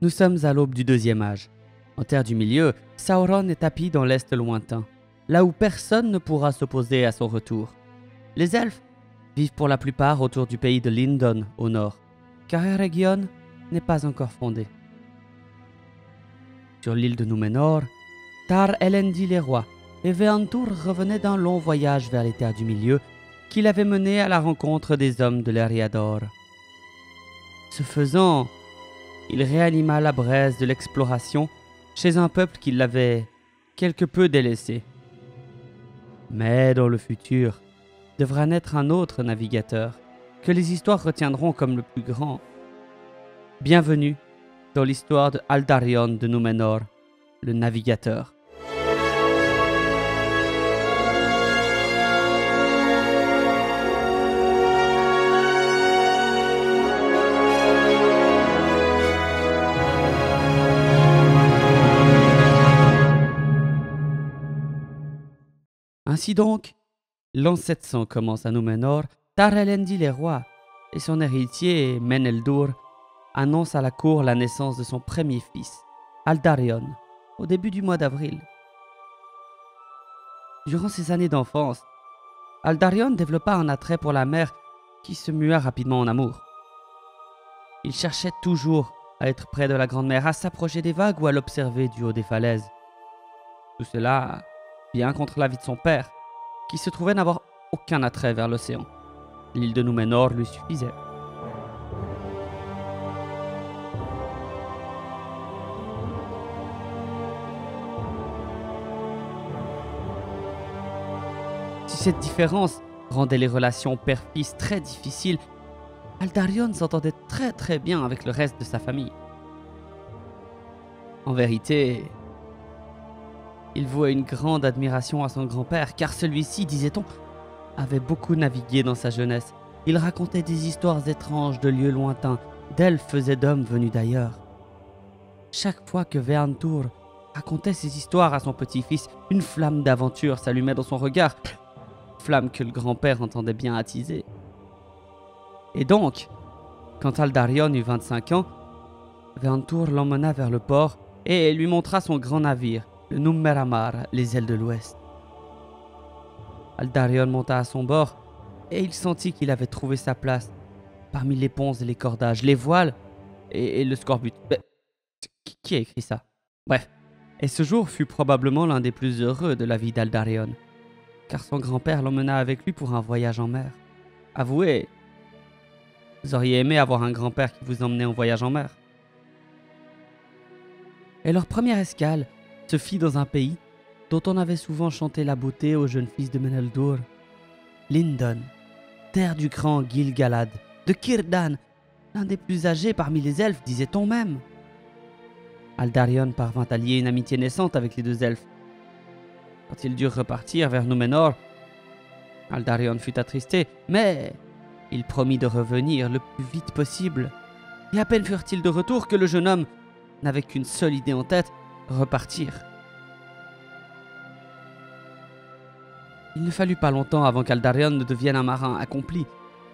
Nous sommes à l'aube du deuxième âge. En Terre du Milieu, Sauron est tapi dans l'Est lointain, là où personne ne pourra s'opposer à son retour. Les elfes vivent pour la plupart autour du pays de Lindon au nord, car Eregion n'est pas encore fondé. Sur l'île de Númenor, Tar Elendil est roi, et Veantur revenait d'un long voyage vers les Terres du Milieu qui l'avait mené à la rencontre des hommes de l'Eriador. Ce faisant, il réanima la braise de l'exploration chez un peuple qui l'avait quelque peu délaissé. Mais dans le futur, devra naître un autre navigateur que les histoires retiendront comme le plus grand. Bienvenue dans l'histoire de Aldarion de Númenor, le navigateur. Ainsi donc, l'an 700 commence à Númenor, Tar Elendil est roi, et son héritier, Meneldur, annonce à la cour la naissance de son premier fils, Aldarion, au début du mois d'avril. Durant ses années d'enfance, Aldarion développa un attrait pour la mer qui se mua rapidement en amour. Il cherchait toujours à être près de la grande mer, à s'approcher des vagues ou à l'observer du haut des falaises. Tout cela bien contre l'avis de son père, qui se trouvait n'avoir aucun attrait vers l'océan. L'île de Númenor lui suffisait. Si cette différence rendait les relations père-fils très difficiles, Aldarion s'entendait très bien avec le reste de sa famille. En vérité, il vouait une grande admiration à son grand-père, car celui-ci, disait-on, avait beaucoup navigué dans sa jeunesse. Il racontait des histoires étranges de lieux lointains, d'elfes et d'hommes venus d'ailleurs. Chaque fois que Veantur racontait ces histoires à son petit-fils, une flamme d'aventure s'allumait dans son regard, flamme que le grand-père entendait bien attiser. Et donc, quand Aldarion eut 25 ans, Veantur l'emmena vers le port et lui montra son grand navire, le Númenramar, les ailes de l'Ouest. Aldarion monta à son bord et il sentit qu'il avait trouvé sa place parmi les ponts et les cordages, les voiles et le scorbut. Qui a écrit ça? Bref, et ce jour fut probablement l'un des plus heureux de la vie d'Aldarion, car son grand-père l'emmena avec lui pour un voyage en mer. Avouez, vous auriez aimé avoir un grand-père qui vous emmenait en voyage en mer. Et leur première escale se fit dans un pays dont on avait souvent chanté la beauté au jeune fils de Meneldur, Lindon, terre du grand Gil-galad, de Círdan, l'un des plus âgés parmi les elfes, disait-on même. Aldarion parvint à lier une amitié naissante avec les deux elfes. Quand ils durent repartir vers Númenor, Aldarion fut attristé, mais il promit de revenir le plus vite possible. Et à peine furent-ils de retour que le jeune homme n'avait qu'une seule idée en tête, repartir. Il ne fallut pas longtemps avant qu'Aldarion ne devienne un marin accompli.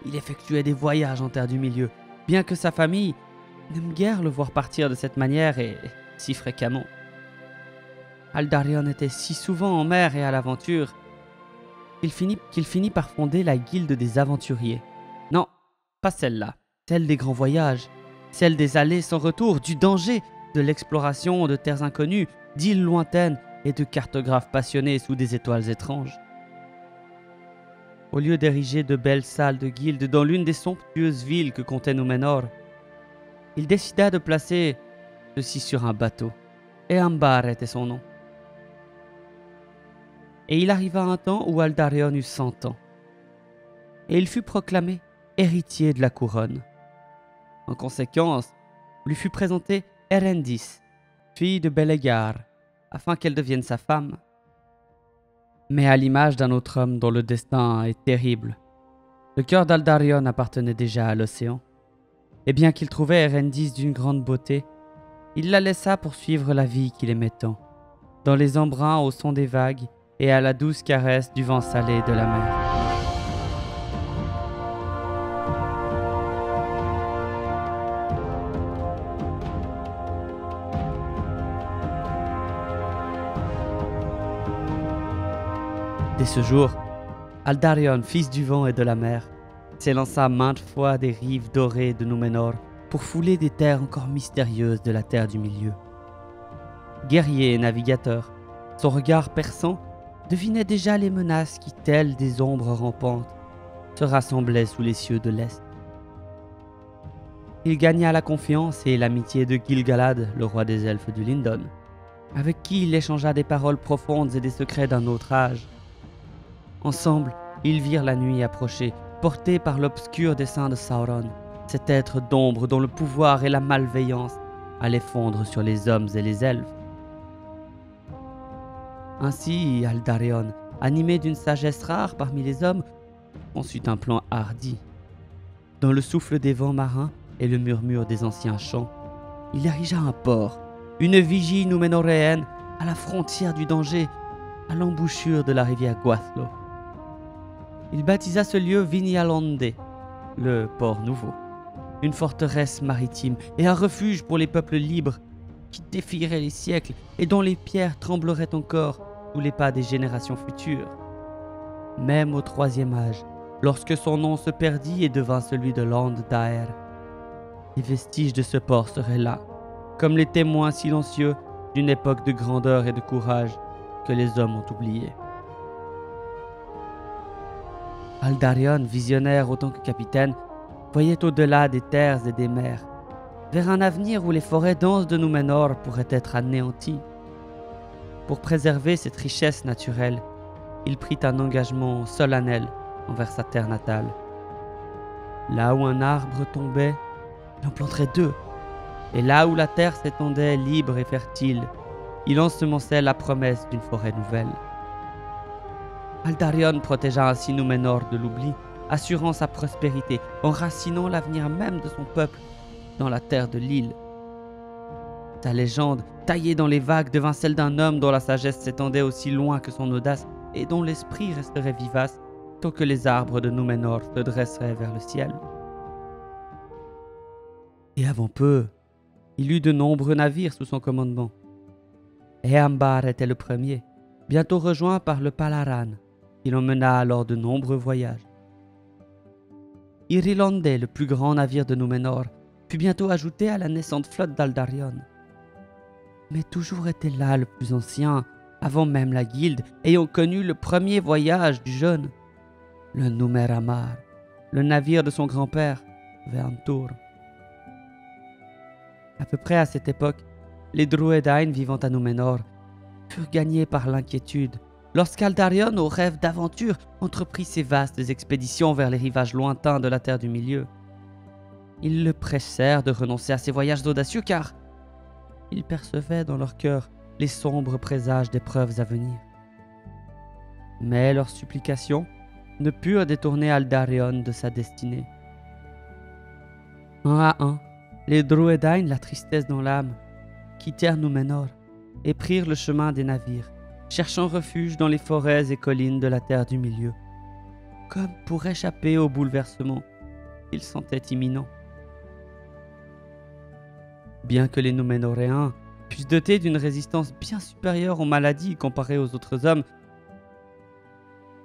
Il effectuait des voyages en Terre du Milieu, bien que sa famille n'aime guère le voir partir de cette manière et si fréquemment. Aldarion était si souvent en mer et à l'aventure qu'il finit par fonder la guilde des aventuriers. Non, pas celle-là, celle des grands voyages, celle des allées sans retour, du danger, de l'exploration de terres inconnues, d'îles lointaines et de cartographes passionnés sous des étoiles étranges. Au lieu d'ériger de belles salles de guilde dans l'une des somptueuses villes que comptait Númenor, il décida de placer ceci sur un bateau. Eambar était son nom. Et il arriva un temps où Aldarion eut 100 ans. Et il fut proclamé héritier de la couronne. En conséquence, lui fut présentée Erendis, fille de Belegar, afin qu'elle devienne sa femme. Mais à l'image d'un autre homme dont le destin est terrible, le cœur d'Aldarion appartenait déjà à l'océan. Et bien qu'il trouvait Erendis d'une grande beauté, il la laissa poursuivre la vie qu'il aimait tant, dans les embruns au son des vagues et à la douce caresse du vent salé de la mer. Dès ce jour, Aldarion, fils du vent et de la mer, s'élança maintes fois des rives dorées de Númenor pour fouler des terres encore mystérieuses de la Terre du Milieu. Guerrier et navigateur, son regard perçant devinait déjà les menaces qui, telles des ombres rampantes, se rassemblaient sous les cieux de l'Est. Il gagna la confiance et l'amitié de Gil-galad, le roi des elfes du Lindon, avec qui il échangea des paroles profondes et des secrets d'un autre âge. Ensemble, ils virent la nuit approcher, portés par l'obscur dessein de Sauron, cet être d'ombre dont le pouvoir et la malveillance allaient fondre sur les hommes et les elfes. Ainsi, Aldarion, animé d'une sagesse rare parmi les hommes, conçut un plan hardi. Dans le souffle des vents marins et le murmure des anciens champs, il érigea un port, une vigie núménoréenne à la frontière du danger, à l'embouchure de la rivière Gwathlo. Il baptisa ce lieu Vinialande, le port nouveau, une forteresse maritime et un refuge pour les peuples libres qui défieraient les siècles et dont les pierres trembleraient encore sous les pas des générations futures. Même au troisième âge, lorsque son nom se perdit et devint celui de Landaer, les vestiges de ce port seraient là, comme les témoins silencieux d'une époque de grandeur et de courage que les hommes ont oublié. Aldarion, visionnaire autant que capitaine, voyait au-delà des terres et des mers, vers un avenir où les forêts denses de Númenor pourraient être anéanties. Pour préserver cette richesse naturelle, il prit un engagement solennel envers sa terre natale. Là où un arbre tombait, il en planterait deux, et là où la terre s'étendait libre et fertile, il ensemençait la promesse d'une forêt nouvelle. Aldarion protégea ainsi Númenor de l'oubli, assurant sa prospérité, enracinant l'avenir même de son peuple dans la terre de l'île. Sa légende, taillée dans les vagues, devint celle d'un homme dont la sagesse s'étendait aussi loin que son audace et dont l'esprit resterait vivace tant que les arbres de Númenor se dresseraient vers le ciel. Et avant peu, il eut de nombreux navires sous son commandement. Eambar était le premier, bientôt rejoint par le Palaran, qui l'emmena alors de nombreux voyages. Irilande, le plus grand navire de Númenor, fut bientôt ajouté à la naissante flotte d'Aldarion. Mais toujours était là le plus ancien, avant même la guilde, ayant connu le premier voyage du jeune, le Númeramar, le navire de son grand-père, Veantur. À peu près à cette époque, les Druedain vivant à Númenor furent gagnés par l'inquiétude, lorsqu'Aldarion, au rêve d'aventure, entreprit ses vastes expéditions vers les rivages lointains de la Terre du Milieu. Ils le pressèrent de renoncer à ses voyages audacieux car ils percevaient dans leur cœur les sombres présages d'épreuves à venir. Mais leurs supplications ne purent détourner Aldarion de sa destinée. Un à un, les Druedain, la tristesse dans l'âme, quittèrent Númenor et prirent le chemin des navires, cherchant refuge dans les forêts et collines de la Terre du Milieu, comme pour échapper au bouleversement qu'ils sentaient imminent. Bien que les Núménoréens puissent doter d'une résistance bien supérieure aux maladies comparées aux autres hommes,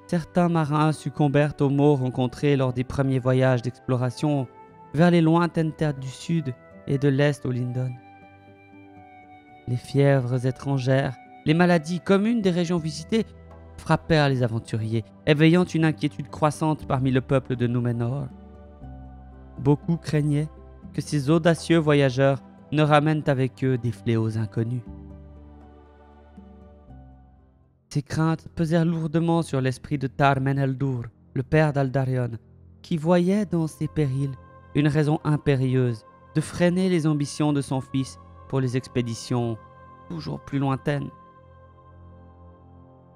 certains marins succombèrent aux maux rencontrés lors des premiers voyages d'exploration vers les lointaines terres du sud et de l'est au Lindon. Les fièvres étrangères, les maladies communes des régions visitées frappèrent les aventuriers, éveillant une inquiétude croissante parmi le peuple de Númenor. Beaucoup craignaient que ces audacieux voyageurs ne ramènent avec eux des fléaux inconnus. Ces craintes pesèrent lourdement sur l'esprit de Tar Meneldur, le père d'Aldarion, qui voyait dans ces périls une raison impérieuse de freiner les ambitions de son fils pour les expéditions toujours plus lointaines.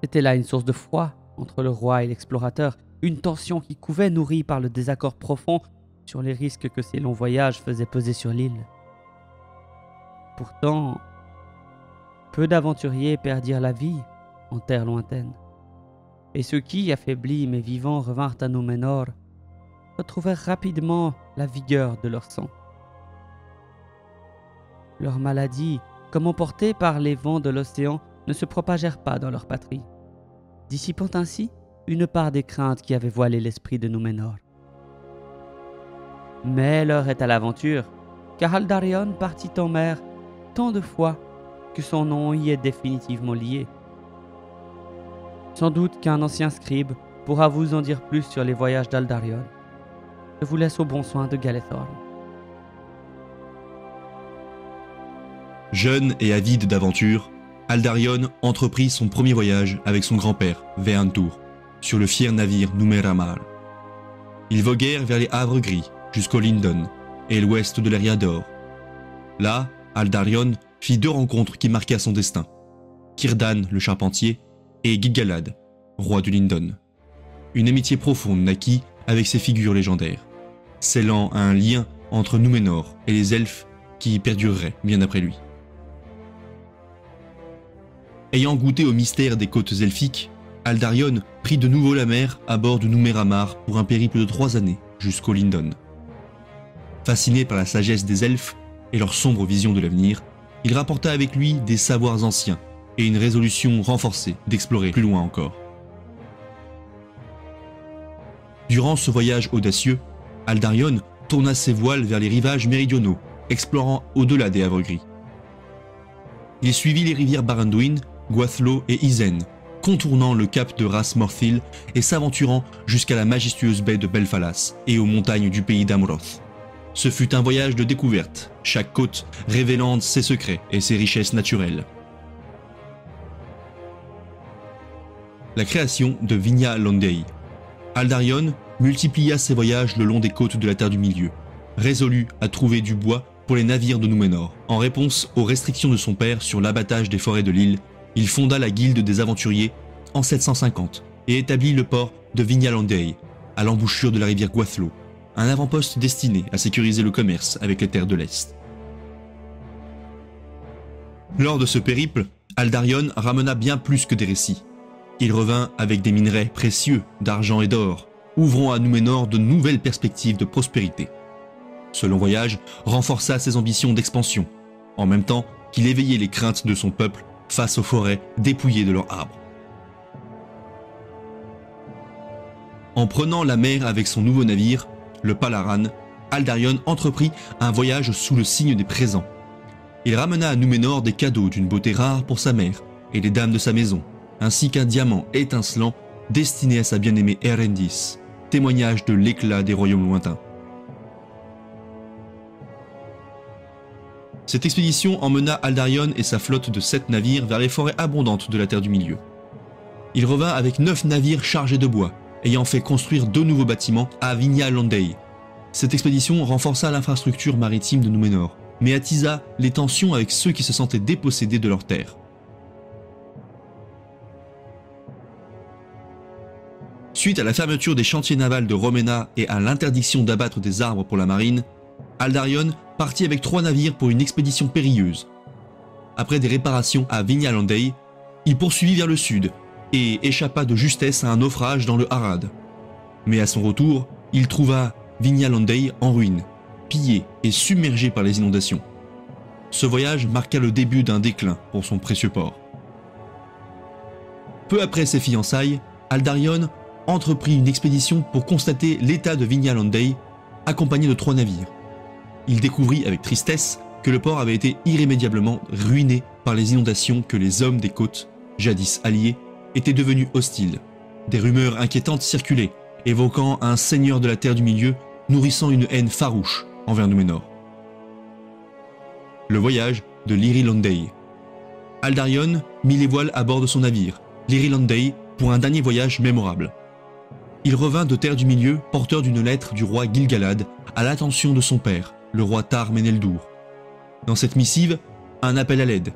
C'était là une source de froid entre le roi et l'explorateur, une tension qui couvait, nourrie par le désaccord profond sur les risques que ces longs voyages faisaient peser sur l'île. Pourtant, peu d'aventuriers perdirent la vie en terre lointaine, et ceux qui, affaiblis mais vivants, revinrent à Númenor, retrouvèrent rapidement la vigueur de leur sang. Leurs maladies, comme emportées par les vents de l'océan, ne se propagèrent pas dans leur patrie. dissipant ainsi une part des craintes qui avaient voilé l'esprit de Númenor. Mais l'heure est à l'aventure, car Aldarion partit en mer tant de fois que son nom y est définitivement lié. Sans doute qu'un ancien scribe pourra vous en dire plus sur les voyages d'Aldarion. Je vous laisse au bon soin de Galethorn. Jeune et avide d'aventure, Aldarion entreprit son premier voyage avec son grand-père, Veantur, sur le fier navire Númenor. Ils voguèrent vers les havres gris jusqu'au Lindon et l'ouest de l'Eriador. Là, Aldarion fit 2 rencontres qui marquèrent son destin. Círdan le charpentier et Gil-galad, roi du Lindon. Une amitié profonde naquit avec ces figures légendaires, scellant un lien entre Númenor et les elfes qui perdurerait bien après lui. Ayant goûté au mystère des côtes elfiques, Aldarion prit de nouveau la mer à bord de Númenor pour un périple de 3 années jusqu'au Lindon. Fasciné par la sagesse des elfes et leur sombre vision de l'avenir, il rapporta avec lui des savoirs anciens et une résolution renforcée d'explorer plus loin encore. Durant ce voyage audacieux, Aldarion tourna ses voiles vers les rivages méridionaux, explorant au-delà des havres gris. Il suivit les rivières Baranduin, Gwathlo et Isen, contournant le cap de Ras Morthil et s'aventurant jusqu'à la majestueuse baie de Belfalas et aux montagnes du pays d'Amroth. Ce fut un voyage de découverte, chaque côte révélant ses secrets et ses richesses naturelles. La création de Vigna Londei. Aldarion multiplia ses voyages le long des côtes de la Terre du Milieu, résolu à trouver du bois pour les navires de Númenor. En réponse aux restrictions de son père sur l'abattage des forêts de l'île, il fonda la Guilde des Aventuriers en 750 et établit le port de Vigna Londei, à l'embouchure de la rivière Gwathlo, un avant-poste destiné à sécuriser le commerce avec les terres de l'Est. Lors de ce périple, Aldarion ramena bien plus que des récits. Il revint avec des minerais précieux d'argent et d'or, ouvrant à Númenor de nouvelles perspectives de prospérité. Ce long voyage renforça ses ambitions d'expansion, en même temps qu'il éveillait les craintes de son peuple face aux forêts dépouillées de leurs arbres. En prenant la mer avec son nouveau navire, le Palaran, Aldarion entreprit un voyage sous le signe des présents. Il ramena à Númenor des cadeaux d'une beauté rare pour sa mère et les dames de sa maison, ainsi qu'un diamant étincelant destiné à sa bien-aimée Erendis, témoignage de l'éclat des royaumes lointains. Cette expédition emmena Aldarion et sa flotte de 7 navires vers les forêts abondantes de la Terre du Milieu. Il revint avec 9 navires chargés de bois, ayant fait construire 2 nouveaux bâtiments à Vigna Londei. Cette expédition renforça l'infrastructure maritime de Númenor, mais attisa les tensions avec ceux qui se sentaient dépossédés de leurs terres. Suite à la fermeture des chantiers navals de Romena et à l'interdiction d'abattre des arbres pour la marine, Aldarion partit avec 3 navires pour une expédition périlleuse. Après des réparations à Vigna Londei, il poursuivit vers le sud et échappa de justesse à un naufrage dans le Harad. Mais à son retour, il trouva Vigna Londei en ruine, pillée et submergée par les inondations. Ce voyage marqua le début d'un déclin pour son précieux port. Peu après ses fiançailles, Aldarion entreprit une expédition pour constater l'état de Vigna Londei, accompagné de 3 navires. Il découvrit avec tristesse que le port avait été irrémédiablement ruiné par les inondations, que les hommes des côtes, jadis alliés, étaient devenus hostiles. Des rumeurs inquiétantes circulaient, évoquant un seigneur de la Terre du Milieu nourrissant une haine farouche envers Númenor. Le voyage de l'Iri Londei. Aldarion mit les voiles à bord de son navire, l'Iri Londei, pour un dernier voyage mémorable. Il revint de Terre du Milieu porteur d'une lettre du roi Gil-galad à l'attention de son père, le roi Tar Meneldur. Dans cette missive, un appel à l'aide.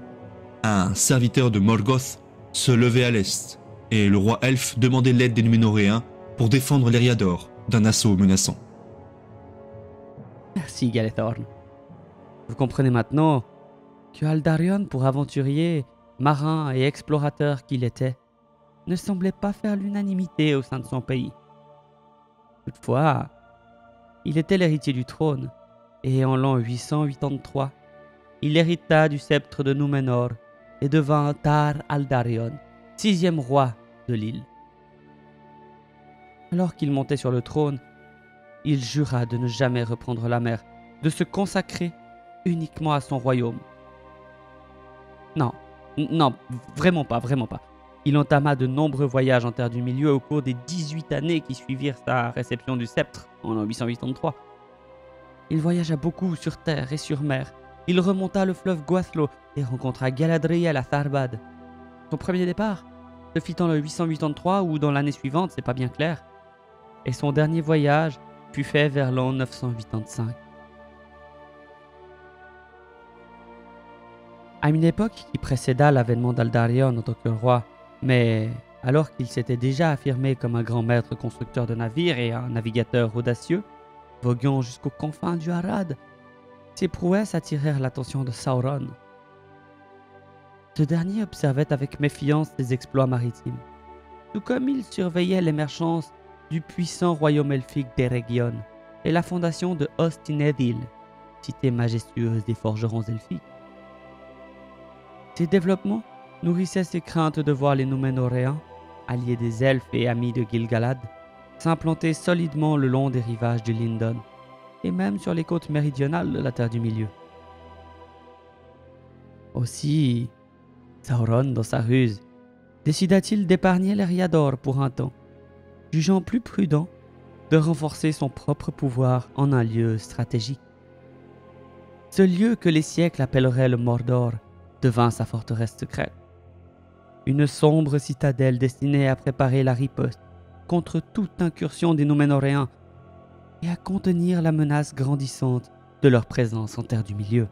Un serviteur de Morgoth se levait à l'est, et le roi elfe demandait l'aide des Núménoréens pour défendre l'Eriador d'un assaut menaçant. Merci Galethorn. Vous comprenez maintenant que Aldarion, pour aventurier, marin et explorateur qu'il était, ne semblait pas faire l'unanimité au sein de son pays. Toutefois, il était l'héritier du trône, et en l'an 883, il hérita du sceptre de Númenor et devint Tar Aldarion, 6e roi de l'île. Alors qu'il montait sur le trône, il jura de ne jamais reprendre la mer, de se consacrer uniquement à son royaume. Non, non, vraiment pas. Il entama de nombreux voyages en Terre du Milieu au cours des 18 années qui suivirent sa réception du sceptre en 883. Il voyagea beaucoup sur terre et sur mer. Il remonta le fleuve Gwathlo et rencontra Galadriel à Tharbad. Son premier départ se fit en 883 ou dans l'année suivante, c'est pas bien clair. Et son dernier voyage fut fait vers l'an 985. À une époque qui précéda l'avènement d'Aldarion en tant que roi, mais alors qu'il s'était déjà affirmé comme un grand maître constructeur de navires et un navigateur audacieux, voguant jusqu'aux confins du Harad, ses prouesses attirèrent l'attention de Sauron. Ce dernier observait avec méfiance ses exploits maritimes, tout comme il surveillait l'émergence du puissant royaume elfique d'Eregion et la fondation de Ostinedil, cité majestueuse des forgerons elfiques. Ces développements nourrissaient ses craintes de voir les Núménoréens, alliés des elfes et amis de Gil-galad, s'implanter solidement le long des rivages du Lindon, et même sur les côtes méridionales de la Terre du Milieu. Aussi, Sauron, dans sa ruse, décida-t-il d'épargner l'Eriador pour un temps, jugeant plus prudent de renforcer son propre pouvoir en un lieu stratégique. Ce lieu que les siècles appelleraient le Mordor devint sa forteresse secrète, une sombre citadelle destinée à préparer la riposte contre toute incursion des Núménoréens et à contenir la menace grandissante de leur présence en Terre du Milieu.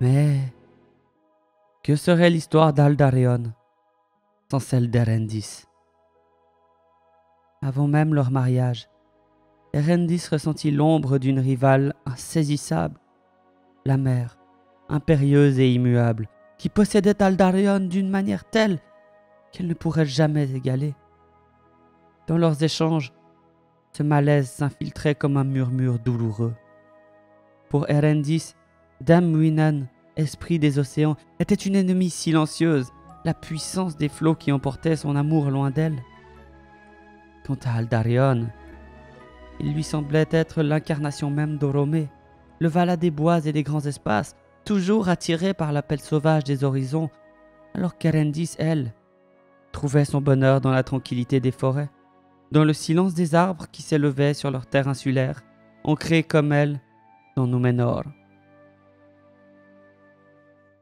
Mais que serait l'histoire d'Aldarion sans celle d'Erendis? Avant même leur mariage, Erendis ressentit l'ombre d'une rivale insaisissable, la mer, impérieuse et immuable, qui possédait Aldarion d'une manière telle qu'elle ne pourrait jamais égaler. Dans leurs échanges, ce malaise s'infiltrait comme un murmure douloureux. Pour Erendis, Dame Winan, esprit des océans, était une ennemie silencieuse, la puissance des flots qui emportaient son amour loin d'elle. Quant à Aldarion, il lui semblait être l'incarnation même d'Oromé, le Vala des bois et des grands espaces, toujours attiré par l'appel sauvage des horizons, alors qu'Erendis, elle, trouvait son bonheur dans la tranquillité des forêts, dans le silence des arbres qui s'élevaient sur leur terre insulaire, ancrée comme elle dans Núménor.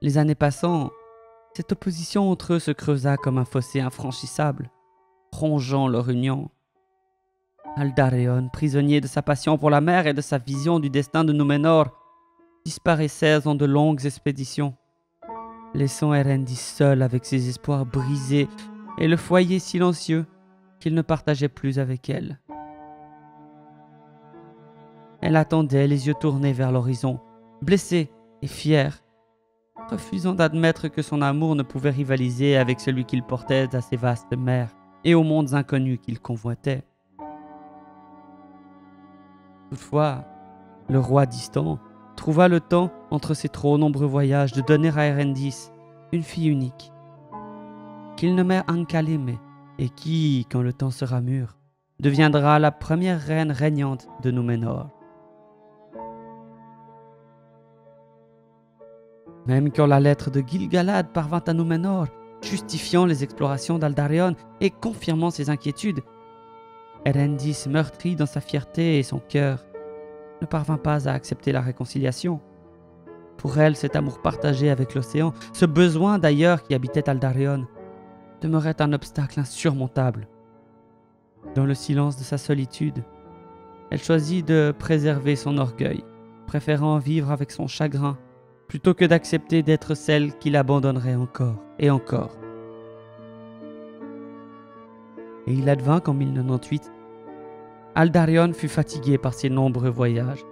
Les années passant, cette opposition entre eux se creusa comme un fossé infranchissable, rongeant leur union. Aldarion, prisonnier de sa passion pour la mer et de sa vision du destin de Núménor, disparaissait en de longues expéditions, laissant Erendis seul avec ses espoirs brisés et le foyer silencieux qu'il ne partageait plus avec elle. Elle attendait, les yeux tournés vers l'horizon, blessée et fière, refusant d'admettre que son amour ne pouvait rivaliser avec celui qu'il portait à ces vastes mers et aux mondes inconnus qu'il convoitait. Toutefois, le roi distant trouva le temps, entre ses trop nombreux voyages, de donner à Erendis une fille unique, qu'il nommait Ankaleme, et qui, quand le temps sera mûr, deviendra la première reine régnante de Núménor. Même quand la lettre de Gil-galad parvint à Núménor, justifiant les explorations d'Aldarion et confirmant ses inquiétudes, Erendis, meurtrie dans sa fierté et son cœur, ne parvint pas à accepter la réconciliation. Pour elle, cet amour partagé avec l'océan, ce besoin d'ailleurs qui habitait Aldarion, demeurait un obstacle insurmontable. Dans le silence de sa solitude, elle choisit de préserver son orgueil, préférant vivre avec son chagrin, plutôt que d'accepter d'être celle qui l'abandonnerait encore et encore. Et il advint qu'en 1098, Aldarion fut fatigué par ses nombreux voyages.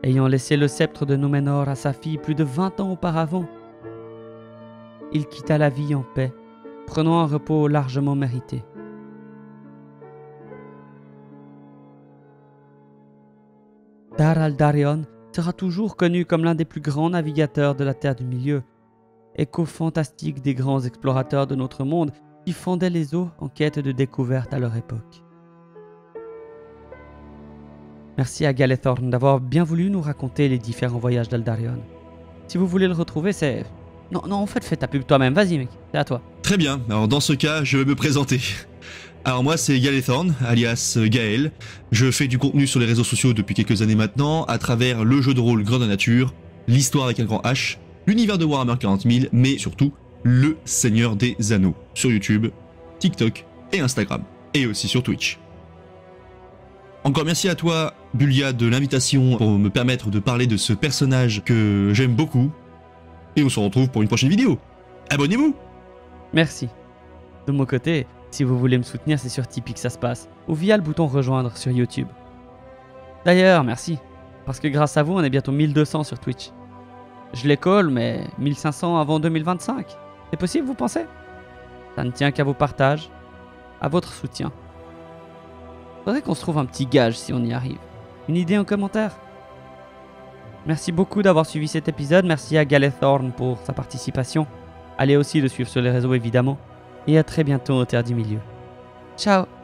Ayant laissé le sceptre de Núménor à sa fille plus de 20 ans auparavant, il quitta la vie en paix, prenant un repos largement mérité. Dar Aldarion sera toujours connu comme l'un des plus grands navigateurs de la Terre du Milieu, écho fantastique des grands explorateurs de notre monde qui fendaient les eaux en quête de découvertes à leur époque. Merci à Galethorn d'avoir bien voulu nous raconter les différents voyages d'Aldarion. Si vous voulez le retrouver, c'est... Non, en fait, fais ta pub toi-même, vas-y mec, c'est à toi. Très bien, alors dans ce cas, je vais me présenter. Alors moi c'est Galethorn, alias Gaël. Je fais du contenu sur les réseaux sociaux depuis quelques années maintenant, à travers le jeu de rôle Grandeur Nature, l'histoire avec un grand H, l'univers de Warhammer 40 000, mais surtout le Seigneur des Anneaux, sur YouTube, TikTok et Instagram, et aussi sur Twitch. Encore merci à toi, Bulia, de l'invitation pour me permettre de parler de ce personnage que j'aime beaucoup, et on se retrouve pour une prochaine vidéo. Abonnez-vous! Merci. De mon côté, si vous voulez me soutenir, c'est sur Tipeee que ça se passe, ou via le bouton rejoindre sur YouTube. D'ailleurs, merci, parce que grâce à vous, on est bientôt 1200 sur Twitch. Je les colle, mais 1500 avant 2025. C'est possible, vous pensez? Ça ne tient qu'à vos partages, à votre soutien. Faudrait qu'on se trouve un petit gage si on y arrive. Une idée en commentaire? Merci beaucoup d'avoir suivi cet épisode, merci à Galethorn pour sa participation. Allez aussi le suivre sur les réseaux évidemment. Et à très bientôt au Terre du Milieu. Ciao!